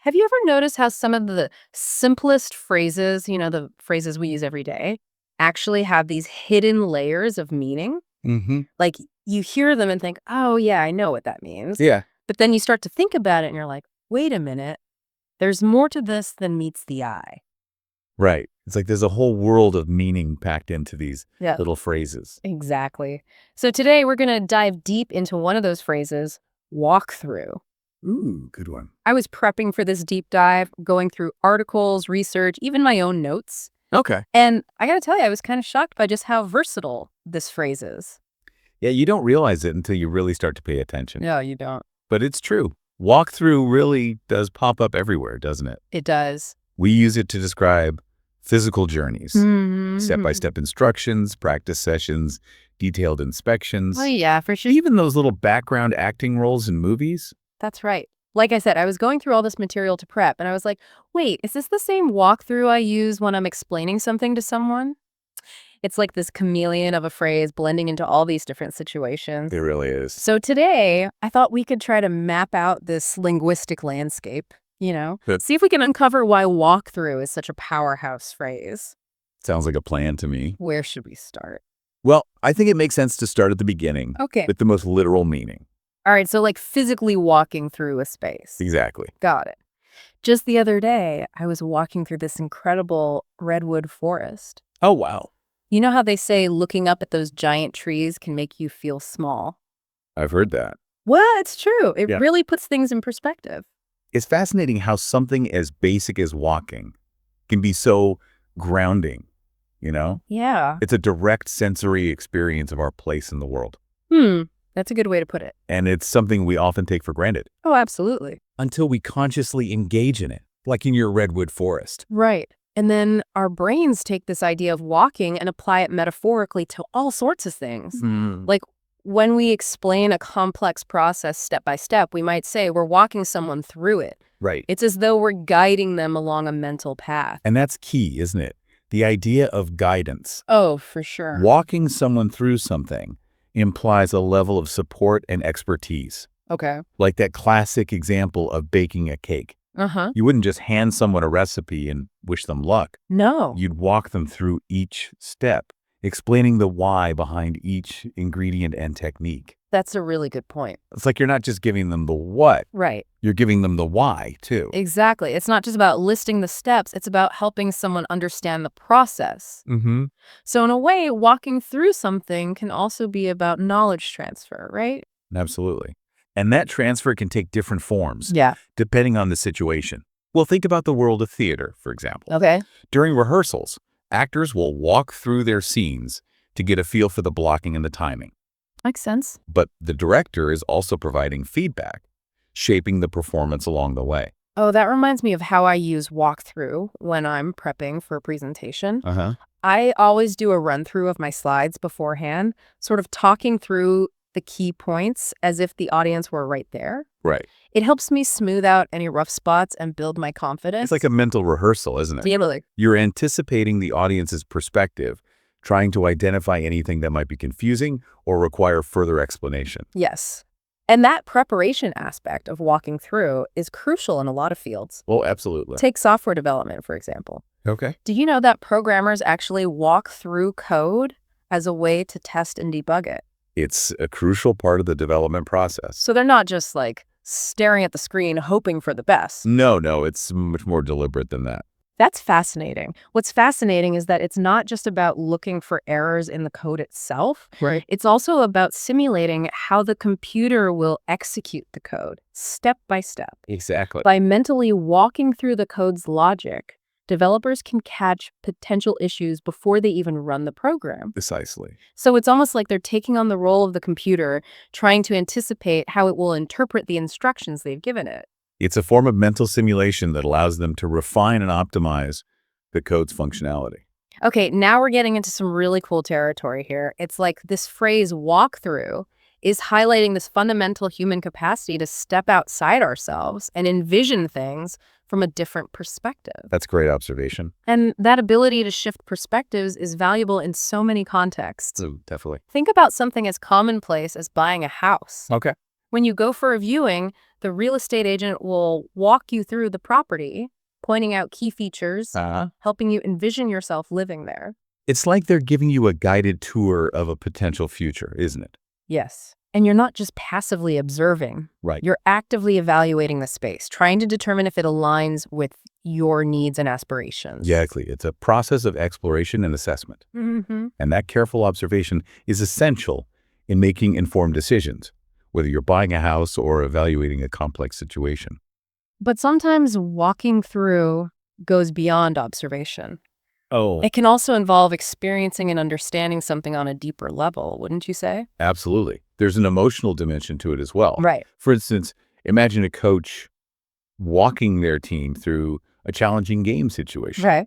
Have you ever noticed how some of the simplest phrases, the phrases we use every day, actually have these hidden layers of meaning? Mm-hmm. Like you hear them and think, oh, yeah, I know what that means. Yeah. But then you start to think about it and you're like, wait a minute, there's more to this than meets the eye. Right. It's like there's a whole world of meaning packed into these Yeah, little phrases. exactly. So today we're going to dive deep into one of those phrases, walk through. Ooh, good one. I was prepping for this deep dive, going through articles, research, even my own notes. Okay. And I got to tell you, I was kind of shocked by just how versatile this phrase is. Yeah, you don't realize it until you really start to pay attention. No, you don't. But it's true. Walk through really does pop up everywhere, doesn't it? It does. We use it to describe physical journeys, Mm-hmm. step-by-step instructions, practice sessions, detailed inspections. Oh, yeah, for sure. Even those little background acting roles in movies. That's right. Like I said, I was going through all this material to prep, and I was like, wait, is this the same walkthrough I use when I'm explaining something to someone? It's like this chameleon of a phrase blending into all these different situations. It really is. So today, I thought we could try to map out this linguistic landscape, see if we can uncover why walkthrough is such a powerhouse phrase. Sounds like a plan to me. Where should we start? Well, I think it makes sense to start at the beginning Okay. with the most literal meaning. All right, so like physically walking through a space. Exactly. Got it. Just the other day, I was walking through this incredible redwood forest. Oh, wow. You know how they say looking up at those giant trees can make you feel small? I've heard that. Well, it's true. It Yeah. really puts things in perspective. It's fascinating how something as basic as walking can be so grounding, Yeah. It's a direct sensory experience of our place in the world. That's a good way to put it. And it's something we often take for granted. Oh, absolutely. Until we consciously engage in it, like in your redwood forest. Right. And then our brains take this idea of walking and apply it metaphorically to all sorts of things. Like when we explain a complex process step by step, we might say we're walking someone through it. Right. It's as though we're guiding them along a mental path. And that's key, isn't it? The idea of guidance. Oh, for sure. Walking someone through something implies a level of support and expertise. Okay. Like that classic example of baking a cake. Uh-huh. You wouldn't just hand someone a recipe and wish them luck. No. You'd walk them through each step, explaining the why behind each ingredient and technique. That's a really good point. It's like you're not just giving them the what, Right. you're giving them the why, too. Exactly. It's not just about listing the steps. It's about helping someone understand the process. Mm-hmm. So in a way, walking through something can also be about knowledge transfer, right? Absolutely. And that transfer can take different forms, Yeah. depending on the situation. Well, think about the world of theater, for example. Okay. During rehearsals, actors will walk through their scenes to get a feel for the blocking and the timing. Makes sense. But the director is also providing feedback, shaping the performance along the way. Oh, that reminds me of how I use walkthrough when I'm prepping for a presentation. Uh-huh. I always do a run through of my slides beforehand, sort of talking through the key points as if the audience were right there. Right. It helps me smooth out any rough spots and build my confidence. It's like a mental rehearsal, isn't it? Totally. You're anticipating the audience's perspective, trying to identify anything that might be confusing or require further explanation. Yes. And that preparation aspect of walking through is crucial in a lot of fields. Well, absolutely. Take software development, for example. Okay. Do you know that programmers actually walk through code as a way to test and debug it? It's a crucial part of the development process. So they're not just like staring at the screen hoping for the best. No, it's much more deliberate than that. That's fascinating. What's fascinating is that it's not just about looking for errors in the code itself. Right. It's also about simulating how the computer will execute the code step by step. Exactly. By mentally walking through the code's logic, developers can catch potential issues before they even run the program. Precisely. So it's almost like they're taking on the role of the computer, trying to anticipate how it will interpret the instructions they've given it. It's a form of mental simulation that allows them to refine and optimize the code's functionality. Okay, now we're getting into some really cool territory here. It's like this phrase walkthrough is highlighting this fundamental human capacity to step outside ourselves and envision things from a different perspective. That's a great observation. And that ability to shift perspectives is valuable in so many contexts. So definitely. Think about something as commonplace as buying a house. Okay. When you go for a viewing, the real estate agent will walk you through the property, pointing out key features, helping you envision yourself living there. It's like they're giving you a guided tour of a potential future, isn't it? Yes. And you're not just passively observing. Right. You're actively evaluating the space, trying to determine if it aligns with your needs and aspirations. Exactly. It's a process of exploration and assessment. Mm-hmm. And that careful observation is essential in making informed decisions, whether you're buying a house or evaluating a complex situation. But sometimes walking through goes beyond observation. Oh, It can also involve experiencing and understanding something on a deeper level, wouldn't you say? absolutely. There's an emotional dimension to it as well. Right. For instance, imagine a coach walking their team through a challenging game situation. Right.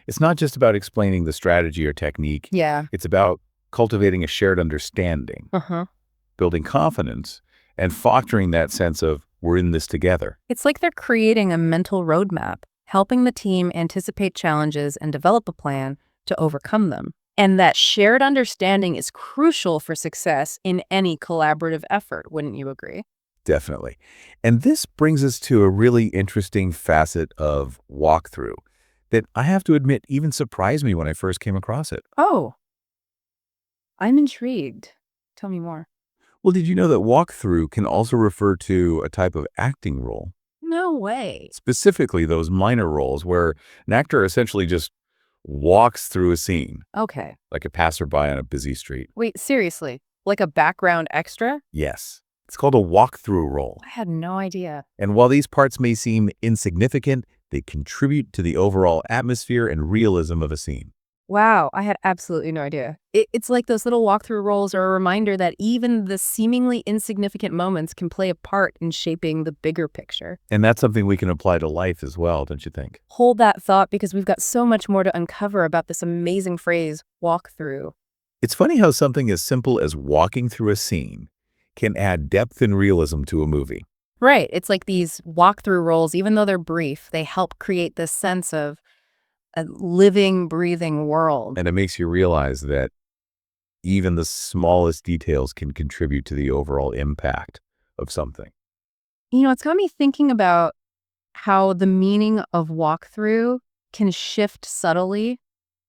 It's not just about explaining the strategy or technique. Yeah. It's about cultivating a shared understanding, Uh-huh. building confidence, and fostering that sense of we're in this together. It's like they're creating a mental roadmap, helping the team anticipate challenges and develop a plan to overcome them. And that shared understanding is crucial for success in any collaborative effort, wouldn't you agree? Definitely. And this brings us to a really interesting facet of walkthrough that I have to admit even surprised me when I first came across it. Oh, I'm intrigued. Tell me more. Well, did you know that walkthrough can also refer to a type of acting role? No way. Specifically, those minor roles where an actor essentially just walks through a scene, Okay. like a passerby on a busy street. Wait, seriously? Like a background extra? Yes, it's called a walkthrough role. I had no idea. And while these parts may seem insignificant, they contribute to the overall atmosphere and realism of a scene. Wow, I had absolutely no idea. It's like those little walkthrough roles are a reminder that even the seemingly insignificant moments can play a part in shaping the bigger picture. And that's something we can apply to life as well, don't you think? Hold that thought because we've got so much more to uncover about this amazing phrase, walkthrough. It's funny how something as simple as walking through a scene can add depth and realism to a movie. Right, it's like these walkthrough roles, even though they're brief, they help create this sense of a living, breathing world. And it makes you realize that even the smallest details can contribute to the overall impact of something. You know, it's got me thinking about how the meaning of walkthrough can shift subtly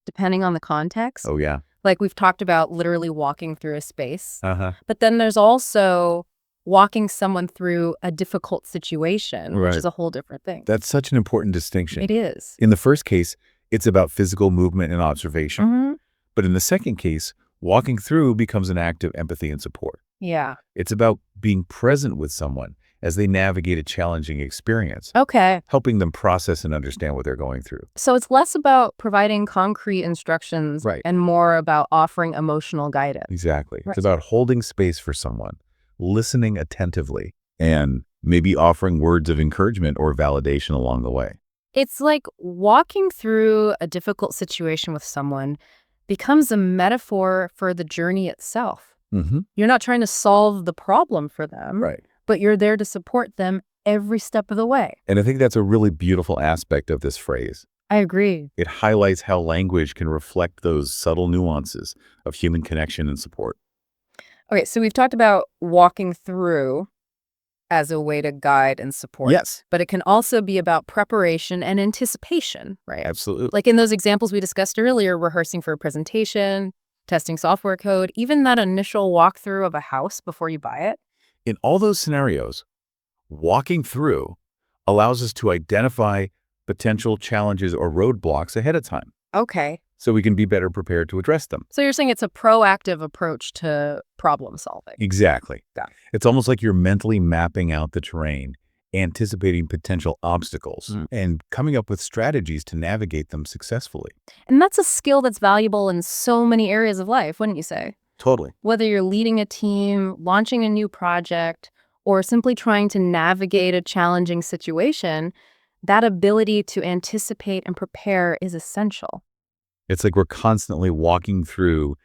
depending on the context. Oh, yeah. Like we've talked about literally walking through a space. Uh-huh. But then there's also walking someone through a difficult situation, Right. which is a whole different thing. That's such an important distinction. It is. In the first case, it's about physical movement and observation. Mhm. But in the second case, walking through becomes an act of empathy and support. Yeah. It's about being present with someone as they navigate a challenging experience, Okay. helping them process and understand what they're going through. So it's less about providing concrete instructions Right. and more about offering emotional guidance. Exactly. Right. It's about holding space for someone, listening attentively, and maybe offering words of encouragement or validation along the way. It's like walking through a difficult situation with someone becomes a metaphor for the journey itself. Mm-hmm. You're not trying to solve the problem for them, Right. but you're there to support them every step of the way. And I think that's a really beautiful aspect of this phrase. I agree. It highlights how language can reflect those subtle nuances of human connection and support. Okay, so we've talked about walking through as a way to guide and support. Yes. But it can also be about preparation and anticipation, right? Absolutely. Like in those examples we discussed earlier, rehearsing for a presentation, testing software code, even that initial walkthrough of a house before you buy it. In all those scenarios, walking through allows us to identify potential challenges or roadblocks ahead of time Okay. so we can be better prepared to address them. So you're saying it's a proactive approach to problem solving. Exactly. Got it. It's almost like you're mentally mapping out the terrain, anticipating potential obstacles, and coming up with strategies to navigate them successfully. And that's a skill that's valuable in so many areas of life, wouldn't you say? Totally. Whether you're leading a team, launching a new project, or simply trying to navigate a challenging situation, that ability to anticipate and prepare is essential. It's like we're constantly walking through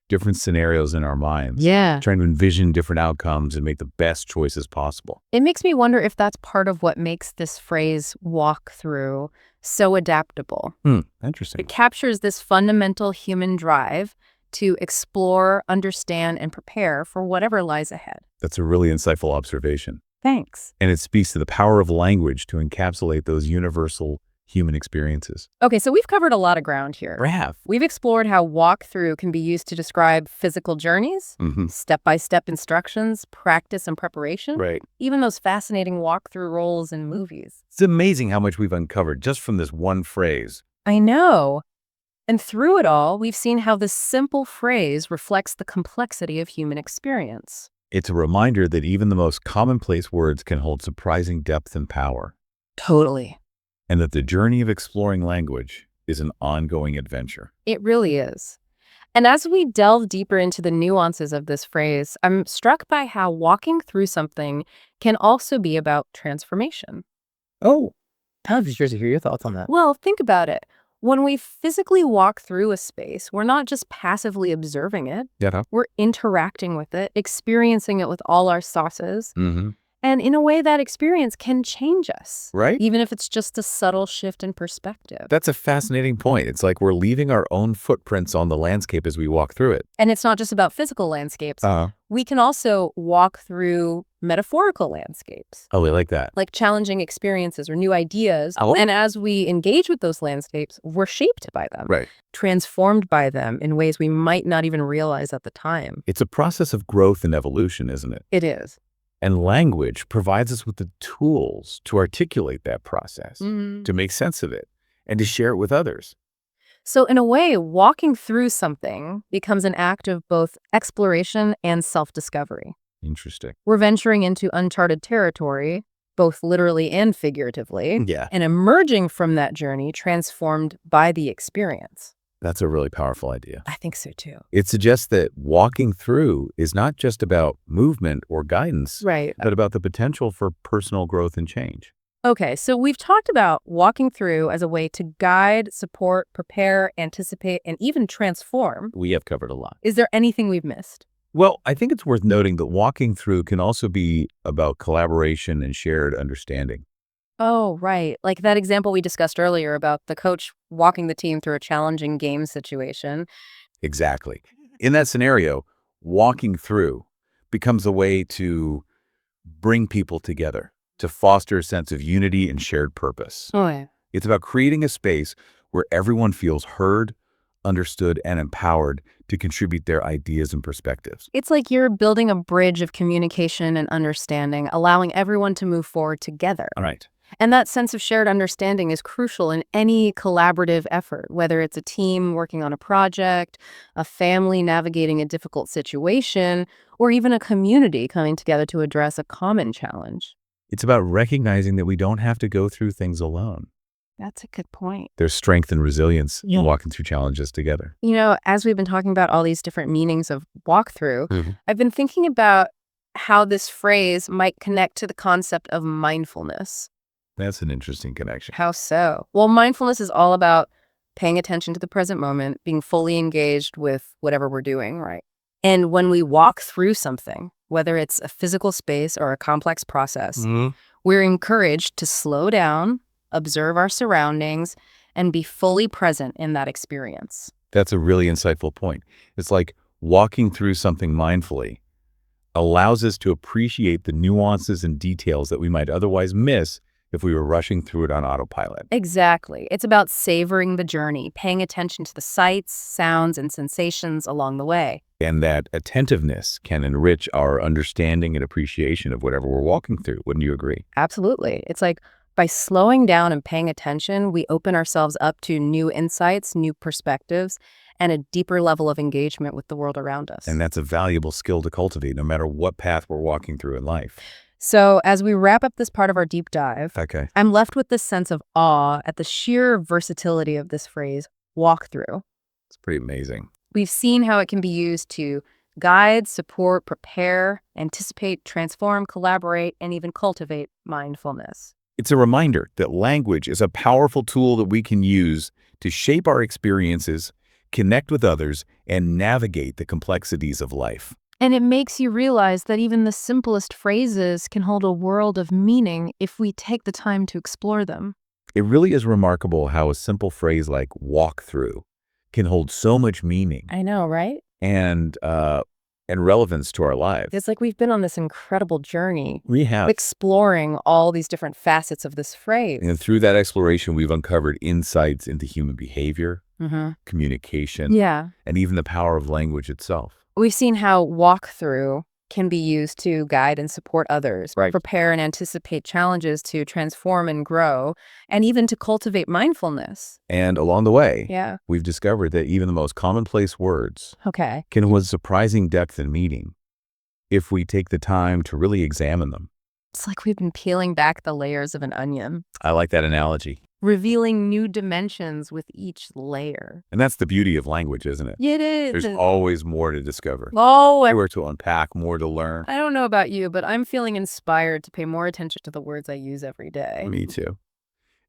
different scenarios in our minds, Yeah. trying to envision different outcomes and make the best choices possible. It makes me wonder if that's part of what makes this phrase walk through so adaptable. Interesting. It captures this fundamental human drive to explore, understand, and prepare for whatever lies ahead. That's a really insightful observation. Thanks. And it speaks to the power of language to encapsulate those universal human experiences. Okay, so we've covered a lot of ground here. We have. We've explored how walk-through can be used to describe physical journeys, step-by-step instructions, practice and preparation, Right. even those fascinating walk-through roles in movies. It's amazing how much we've uncovered just from this one phrase. I know. And through it all, we've seen how this simple phrase reflects the complexity of human experience. It's a reminder that even the most commonplace words can hold surprising depth and power, Totally. and that the journey of exploring language is an ongoing adventure. It really is. And as we delve deeper into the nuances of this phrase, I'm struck by how walking through something can also be about transformation. Oh, I'm just curious to hear your thoughts on that. Well, think about it. When we physically walk through a space, we're not just passively observing it. Yeah. We're interacting with it, experiencing it with all our sauces. Mm-hmm. And in a way, that experience can change us. Right? Even if it's just a subtle shift in perspective. That's a fascinating point. It's like we're leaving our own footprints on the landscape as we walk through it. And it's not just about physical landscapes. Uh-huh. We can also walk through metaphorical landscapes, Oh, we like that. like challenging experiences or new ideas. Oh. And as we engage with those landscapes, we're shaped by them, Right. transformed by them in ways we might not even realize at the time. It's a process of growth and evolution, isn't it? It is. And language provides us with the tools to articulate that process, to make sense of it, and to share it with others. So in a way, walking through something becomes an act of both exploration and self-discovery. Interesting. We're venturing into uncharted territory, both literally and figuratively, Yeah. and emerging from that journey transformed by the experience. That's a really powerful idea. I think so too. It suggests that walking through is not just about movement or guidance, Right. but about the potential for personal growth and change. Okay, so we've talked about walking through as a way to guide, support, prepare, anticipate, and even transform. We have covered a lot. Is there anything we've missed? Well, I think it's worth noting that walking through can also be about collaboration and shared understanding. Oh, right. Like that example we discussed earlier about the coach walking the team through a challenging game situation. Exactly. In that scenario, walking through becomes a way to bring people together, to foster a sense of unity and shared purpose. Oh, yeah. It's about creating a space where everyone feels heard, understood, and empowered to contribute their ideas and perspectives. It's like you're building a bridge of communication and understanding, allowing everyone to move forward together. All right. And that sense of shared understanding is crucial in any collaborative effort, whether it's a team working on a project, a family navigating a difficult situation, or even a community coming together to address a common challenge. It's about recognizing that we don't have to go through things alone. That's a good point. There's strength and resilience Yeah. in walking through challenges together. You know, as we've been talking about all these different meanings of walkthrough, Mhm. I've been thinking about how this phrase might connect to the concept of mindfulness. That's an interesting connection. How so? Well, mindfulness is all about paying attention to the present moment, being fully engaged with whatever we're doing, right? And when we walk through something, whether it's a physical space or a complex process, we're encouraged to slow down, observe our surroundings, and be fully present in that experience. That's a really insightful point. It's like walking through something mindfully allows us to appreciate the nuances and details that we might otherwise miss if we were rushing through it on autopilot. Exactly. It's about savoring the journey, paying attention to the sights, sounds, and sensations along the way. And that attentiveness can enrich our understanding and appreciation of whatever we're walking through. Wouldn't you agree? Absolutely. It's like by slowing down and paying attention, we open ourselves up to new insights, new perspectives, and a deeper level of engagement with the world around us. And that's a valuable skill to cultivate no matter what path we're walking through in life. So as we wrap up this part of our deep dive, Okay. I'm left with this sense of awe at the sheer versatility of this phrase, walk through. It's pretty amazing. We've seen how it can be used to guide, support, prepare, anticipate, transform, collaborate, and even cultivate mindfulness. It's a reminder that language is a powerful tool that we can use to shape our experiences, connect with others, and navigate the complexities of life. And it makes you realize that even the simplest phrases can hold a world of meaning if we take the time to explore them. It really is remarkable how a simple phrase like walk through can hold so much meaning I know, right? and relevance to our lives. It's like we've been on this incredible journey We have. exploring all these different facets of this phrase. And through that exploration, we've uncovered insights into human behavior, communication, Yeah. and even the power of language itself. We've seen how walk through can be used to guide and support others, Right. prepare and anticipate challenges to transform and grow, and even to cultivate mindfulness. And along the way, Yeah. we've discovered that even the most commonplace words Okay. can hold surprising depth and meaning if we take the time to really examine them. It's like we've been peeling back the layers of an onion, I like that analogy. revealing new dimensions with each layer. And that's the beauty of language, isn't it? It is. There's always more to discover, Oh, more to unpack, more to learn. I don't know about you, but I'm feeling inspired to pay more attention to the words I use every day. Me too.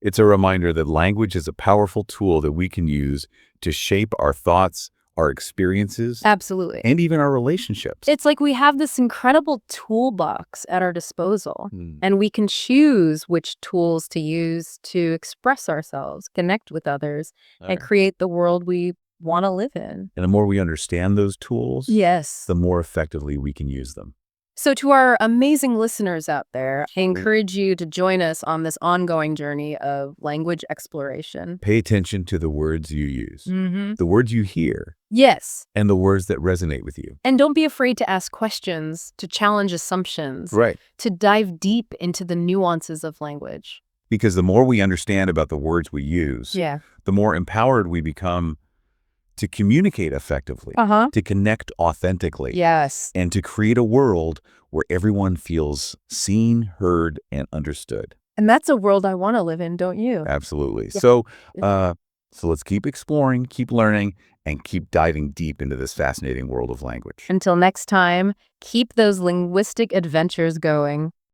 It's a reminder that language is a powerful tool that we can use to shape our thoughts, our experiences, Absolutely. and even our relationships. It's like we have this incredible toolbox at our disposal, Mm. and we can choose which tools to use to express ourselves, connect with others, and Right. create the world we want to live in. And the more we understand those tools, Yes. the more effectively we can use them. So to our amazing listeners out there, I encourage you to join us on this ongoing journey of language exploration. Pay attention to the words you use, Mm-hmm. the words you hear, Yes. and the words that resonate with you. And don't be afraid to ask questions, to challenge assumptions, Right. to dive deep into the nuances of language. Because the more we understand about the words we use, Yeah. the more empowered we become to communicate effectively, Uh-huh. to connect authentically, Yes. and to create a world where everyone feels seen, heard, and understood. And that's a world I want to live in, don't you? Absolutely. Yeah. So let's keep exploring, keep learning, and keep diving deep into this fascinating world of language. Until next time, keep those linguistic adventures going.